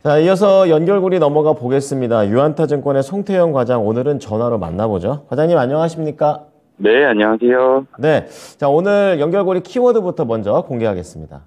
자, 이어서 연결고리 넘어가 보겠습니다. 유안타증권의 송태영 과장, 오늘은 전화로 만나보죠. 과장님 안녕하십니까? 네, 안녕하세요. 네, 자, 오늘 연결고리 키워드부터 먼저 공개하겠습니다.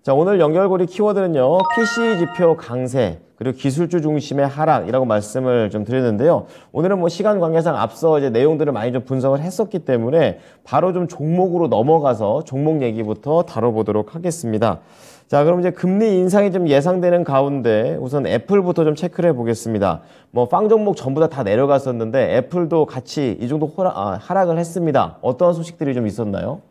자, 오늘 연결고리 키워드는요, PC 지표 강세, 그리고 기술주 중심의 하락이라고 말씀을 좀 드렸는데요. 오늘은 뭐 시간 관계상 앞서 이제 내용들을 많이 좀 분석을 했었기 때문에 바로 좀 종목으로 넘어가서 종목 얘기부터 다뤄보도록 하겠습니다. 자, 그럼 이제 금리 인상이 좀 예상되는 가운데 우선 애플부터 좀 체크를 해보겠습니다. 뭐 빵 종목 전부 다 내려갔었는데 애플도 같이 이 정도 하락을 했습니다. 어떠한 소식들이 좀 있었나요?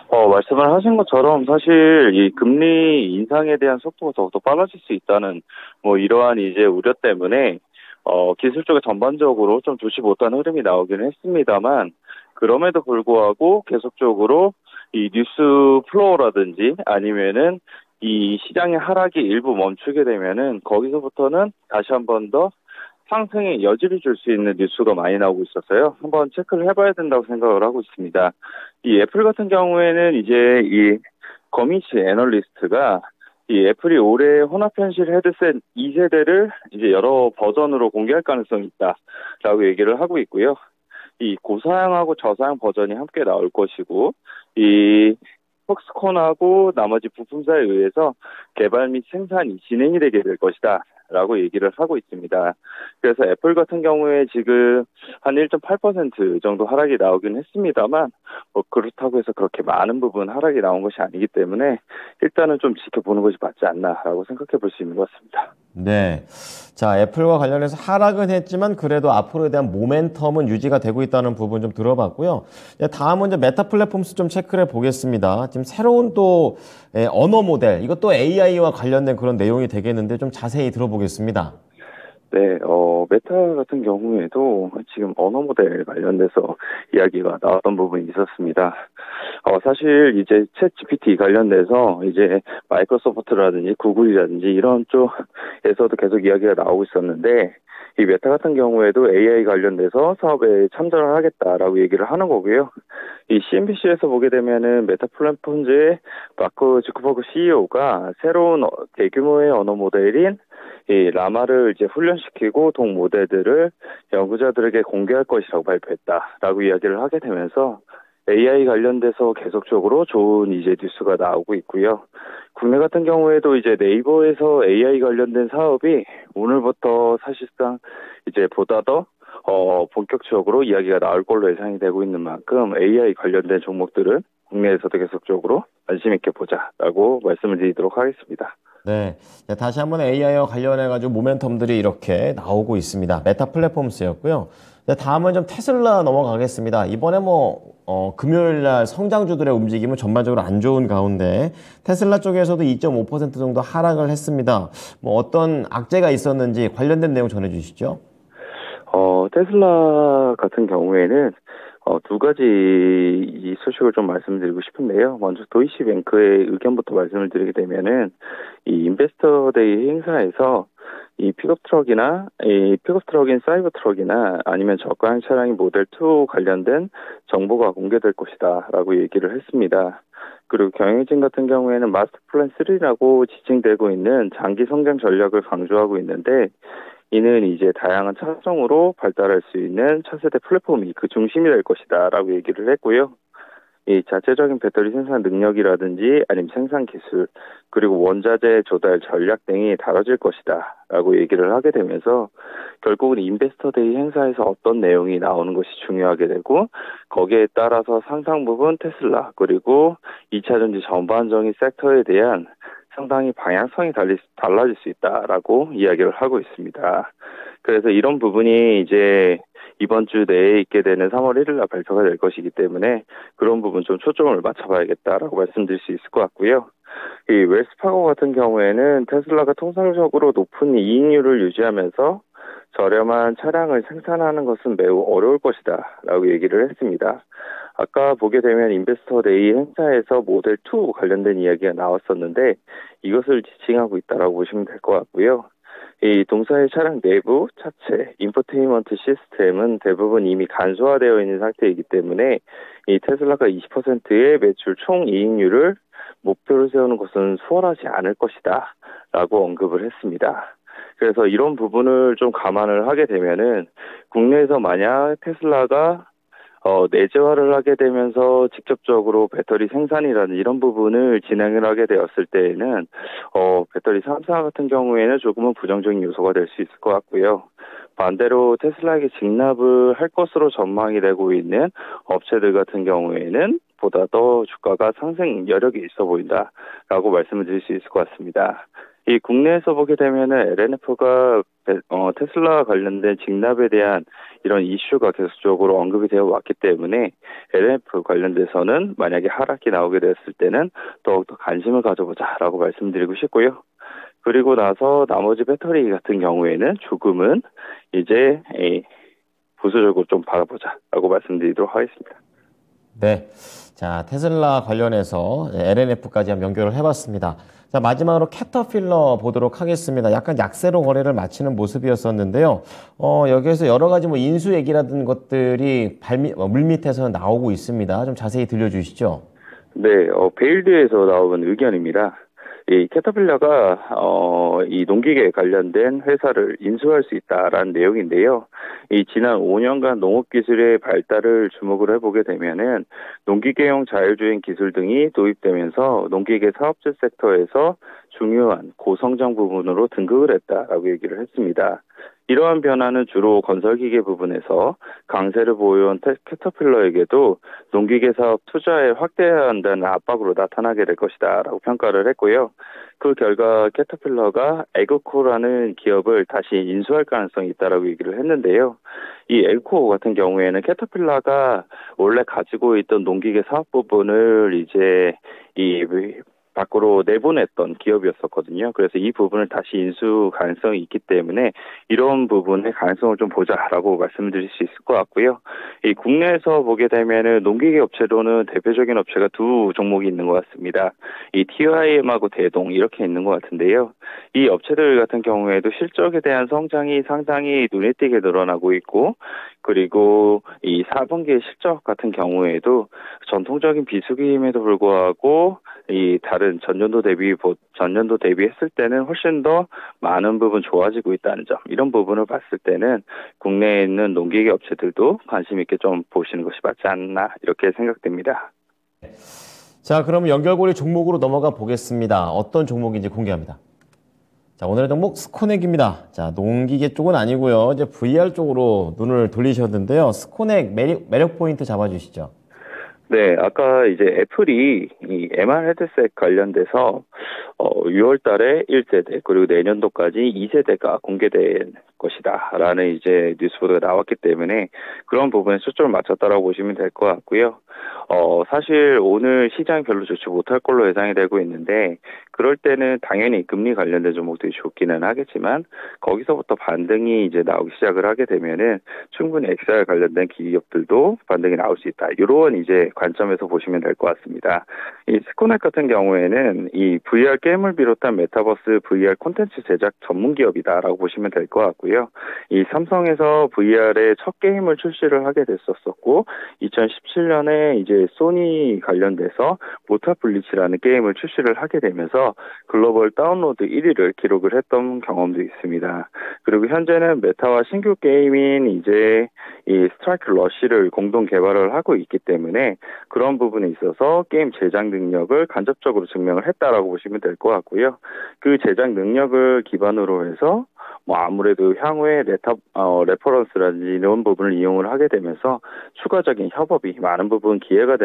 말씀을 하신 것처럼 사실 이 금리 인상에 대한 속도가 더욱더 빨라질 수 있다는 뭐 이러한 이제 우려 때문에 기술 쪽에 전반적으로 좀 좋지 못한 흐름이 나오기는 했습니다만, 그럼에도 불구하고 계속적으로 이 뉴스 플로어라든지 아니면은 이 시장의 하락이 일부 멈추게 되면은 거기서부터는 다시 한 번 더 상승의 여지를 줄 수 있는 뉴스가 많이 나오고 있어서요. 한번 체크를 해봐야 된다고 생각을 하고 있습니다. 이 애플 같은 경우에는 이제 이 거미치 애널리스트가 이 애플이 올해 혼합현실 헤드셋 2세대를 이제 여러 버전으로 공개할 가능성이 있다라고 얘기를 하고 있고요. 이 고사양하고 저사양 버전이 함께 나올 것이고, 이 폭스콘하고 나머지 부품사에 의해서 개발 및 생산이 진행이 되게 될 것이다 라고 얘기를 하고 있습니다. 그래서 애플 같은 경우에 지금 한 1.8% 정도 하락이 나오긴 했습니다만, 뭐 그렇다고 해서 그렇게 많은 부분 하락이 나온 것이 아니기 때문에 일단은 좀 지켜보는 것이 맞지 않나라고 생각해 볼 수 있는 것 같습니다. 네. 자, 애플과 관련해서 하락은 했지만 그래도 앞으로에 대한 모멘텀은 유지가 되고 있다는 부분 좀 들어봤고요. 다음은 이제 메타 플랫폼스 좀 체크를 해보겠습니다. 지금 새로운 또 언어 모델, 이것도 AI와 관련된 그런 내용이 되겠는데 좀 자세히 들어보겠습니다. 네, 메타 같은 경우에도 지금 언어 모델 관련돼서 이야기가 나왔던 부분이 있었습니다. 사실 이제 챗 GPT 관련돼서 이제 마이크로소프트라든지 구글이라든지 이런 쪽에서도 계속 이야기가 나오고 있었는데, 이 메타 같은 경우에도 AI 관련돼서 사업에 참전을 하겠다라고 얘기를 하는 거고요. 이 CNBC에서 보게 되면은 메타 플랫폼즈의 마크 주커버그 CEO가 새로운 대규모의 언어 모델인 이 라마를 이제 훈련시키고 동 모델들을 연구자들에게 공개할 것이라고 발표했다라고 이야기를 하게 되면서 AI 관련돼서 계속적으로 좋은 이제 뉴스가 나오고 있고요. 국내 같은 경우에도 이제 네이버에서 AI 관련된 사업이 오늘부터 사실상 이제 보다 더 본격적으로 이야기가 나올 걸로 예상이 되고 있는 만큼 AI 관련된 종목들은 국내에서도 계속적으로 관심 있게 보자라고 말씀을 드리도록 하겠습니다. 네. 다시 한번 AI와 관련해가지고 모멘텀들이 이렇게 나오고 있습니다. 메타 플랫폼스였고요. 다음은 좀 테슬라 넘어가겠습니다. 이번에 금요일 날 성장주들의 움직임은 전반적으로 안 좋은 가운데 테슬라 쪽에서도 2.5% 정도 하락을 했습니다. 뭐 어떤 악재가 있었는지 관련된 내용 전해주시죠. 테슬라 같은 경우에는 두 가지 이 소식을 좀 말씀드리고 싶은데요. 먼저 도이치뱅크의 의견부터 말씀을 드리게 되면은 이 인베스터 데이 행사에서 이 픽업 트럭인 사이버 트럭이나 아니면 저가형 차량인 모델 2 관련된 정보가 공개될 것이다라고 얘기를 했습니다. 그리고 경영진 같은 경우에는 마스터 플랜 3라고 지칭되고 있는 장기 성장 전략을 강조하고 있는데, 이는 이제 다양한 차종으로 발달할 수 있는 차세대 플랫폼이 그 중심이 될 것이다라고 얘기를 했고요. 이 자체적인 배터리 생산 능력이라든지 아니면 생산 기술, 그리고 원자재 조달 전략 등이 다뤄질 것이다라고 얘기를 하게 되면서 결국은 인베스터 데이 행사에서 어떤 내용이 나오는 것이 중요하게 되고, 거기에 따라서 상당 부분 테슬라 그리고 2차 전지 전반적인 섹터에 대한 상당히 방향성이 달라질 수 있다라고 이야기를 하고 있습니다. 그래서 이런 부분이 이제 이번 주 내에 있게 되는 3월 1일 날 발표가 될 것이기 때문에 그런 부분 좀 초점을 맞춰봐야겠다라고 말씀드릴 수 있을 것 같고요. 이 웰스파고 같은 경우에는 테슬라가 통상적으로 높은 이익률을 유지하면서 저렴한 차량을 생산하는 것은 매우 어려울 것이다라고 얘기를 했습니다. 아까 보게 되면 인베스터 데이 행사에서 모델 2 관련된 이야기가 나왔었는데 이것을 지칭하고 있다라고 보시면 될 것 같고요. 이 동사의 차량 내부, 차체, 인포테인먼트 시스템은 대부분 이미 간소화되어 있는 상태이기 때문에 이 테슬라가 20%의 매출 총 이익률을 목표를 세우는 것은 수월하지 않을 것이다 라고 언급을 했습니다. 그래서 이런 부분을 좀 감안을 하게 되면은 국내에서 만약 테슬라가 내재화를 하게 되면서 직접적으로 배터리 생산이라는 이런 부분을 진행을 하게 되었을 때에는 배터리 3사 같은 경우에는 조금은 부정적인 요소가 될 수 있을 것 같고요. 반대로 테슬라에게 직납을 할 것으로 전망이 되고 있는 업체들 같은 경우에는 보다 더 주가가 상승 여력이 있어 보인다라고 말씀을 드릴 수 있을 것 같습니다. 이 국내에서 보게 되면은 LNF가 테슬라 관련된 직납에 대한 이런 이슈가 계속적으로 언급이 되어 왔기 때문에 LNF 관련돼서는 만약에 하락이 나오게 되었을 때는 더욱더 관심을 가져보자라고 말씀드리고 싶고요. 그리고 나서 나머지 배터리 같은 경우에는 조금은 이제 보수적으로 좀 바라보자라고 말씀드리도록 하겠습니다. 네. 자, 테슬라 관련해서 LNF까지 한번 연결을 해봤습니다. 자, 마지막으로 캐터필러 보도록 하겠습니다. 약간 약세로 거래를 마치는 모습이었었는데요. 여기에서 여러 가지 뭐 인수 얘기라든 것들이 물밑에서 나오고 있습니다. 좀 자세히 들려주시죠. 네, 베일드에서 나온 의견입니다. 이 캐터필러가 이 농기계 관련된 회사를 인수할 수 있다라는 내용인데요. 이 지난 5년간 농업 기술의 발달을 주목을 해보게 되면은 농기계용 자율주행 기술 등이 도입되면서 농기계 사업체 섹터에서 중요한 고성장 부분으로 등극을 했다라고 얘기를 했습니다. 이러한 변화는 주로 건설기계 부분에서 강세를 보여온 캐터필러에게도 농기계 사업 투자에 확대해야 한다는 압박으로 나타나게 될 것이다 라고 평가를 했고요. 그 결과 캐터필러가 에그코라는 기업을 다시 인수할 가능성이 있다라고 얘기를 했는데요. 이 에그코 같은 경우에는 캐터필러가 원래 가지고 있던 농기계 사업 부분을 이제 밖으로 내보냈던 기업이었었거든요. 그래서 이 부분을 다시 인수 가능성이 있기 때문에 이런 부분의 가능성을 좀 보자라고 말씀을 드릴 수 있을 것 같고요. 이 국내에서 보게 되면은 농기계 업체로는 대표적인 업체가 두 종목이 있는 것 같습니다. 이 TIM하고 대동 이렇게 있는 것 같은데요. 이 업체들 같은 경우에도 실적에 대한 성장이 상당히 눈에 띄게 늘어나고 있고, 그리고 이 4분기의 실적 같은 경우에도 전통적인 비수기임에도 불구하고 이 다른 전년도 대비했을 때는 훨씬 더 많은 부분 좋아지고 있다는 점, 이런 부분을 봤을 때는 국내에 있는 농기계 업체들도 관심 있게 좀 보시는 것이 맞지 않나 이렇게 생각됩니다. 자, 그럼 연결고리 종목으로 넘어가 보겠습니다. 어떤 종목인지 공개합니다. 자, 오늘의 종목 스코넥입니다. 자, 농기계 쪽은 아니고요. 이제 VR 쪽으로 눈을 돌리셨는데요. 스코넥 매력 포인트 잡아주시죠. 네, 아까 이제 애플이 이 MR 헤드셋 관련돼서 6월 달에 1세대 그리고 내년도까지 2세대가 공개될 것이다라는 이제 뉴스 보도가 나왔기 때문에 그런 부분에 초점을 맞췄다라고 보시면 될 것 같고요. 사실 오늘 시장이 별로 좋지 못할 걸로 예상이 되고 있는데 그럴 때는 당연히 금리 관련된 종목들이 좋기는 하겠지만 거기서부터 반등이 이제 나오기 시작을 하게 되면은 충분히 XR 관련된 기업들도 반등이 나올 수 있다. 이런 이제 관점에서 보시면 될 것 같습니다. 이 스코넥 같은 경우에는 이 VR 게임을 비롯한 메타버스 VR 콘텐츠 제작 전문 기업이다라고 보시면 될 것 같고요. 이 삼성에서 VR의 첫 게임을 출시를 하게 됐었고 2017년에 이제 소니 관련돼서 모타 블리치라는 게임을 출시를 하게 되면서 글로벌 다운로드 1위를 기록을 했던 경험도 있습니다. 그리고 현재는 메타와 신규 게임인 이제 이 스트라이크 러쉬를 공동 개발을 하고 있기 때문에 그런 부분에 있어서 게임 제작 능력을 간접적으로 증명을 했다라고 보시면 될 것 같고요. 그 제작 능력을 기반으로 해서 뭐 아무래도 향후에 레퍼런스라든지 이런 부분을 이용을 하게 되면서 추가적인 협업이 많은 부분 기대가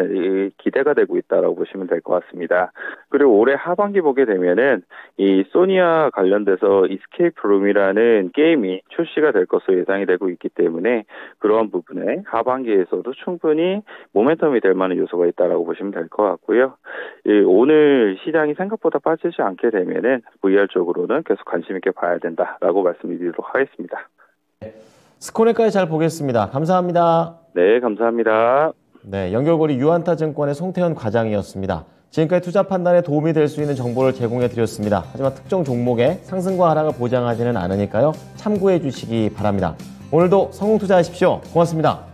되고 있다라고 보시면 될 것 같습니다. 그리고 올해 하반기 보게 되면은 이 소니와 관련돼서 이스케이프 룸이라는 게임이 출시가 될 것으로 예상이 되고 있기 때문에 그런 부분에 하반기에서도 충분히 모멘텀이 될 만한 요소가 있다라고 보시면 될 것 같고요. 오늘 시장이 생각보다 빠지지 않게 되면은 VR 쪽으로는 계속 관심 있게 봐야 된다라고 말씀드리도록 하겠습니다. 스코넥까지 잘 보겠습니다. 감사합니다. 네, 감사합니다. 네, 연결고리 유한타증권의 송태현 과장이었습니다. 지금까지 투자 판단에 도움이 될 수 있는 정보를 제공해 드렸습니다. 하지만 특정 종목의 상승과 하락을 보장하지는 않으니까요. 참고해 주시기 바랍니다. 오늘도 성공 투자하십시오. 고맙습니다.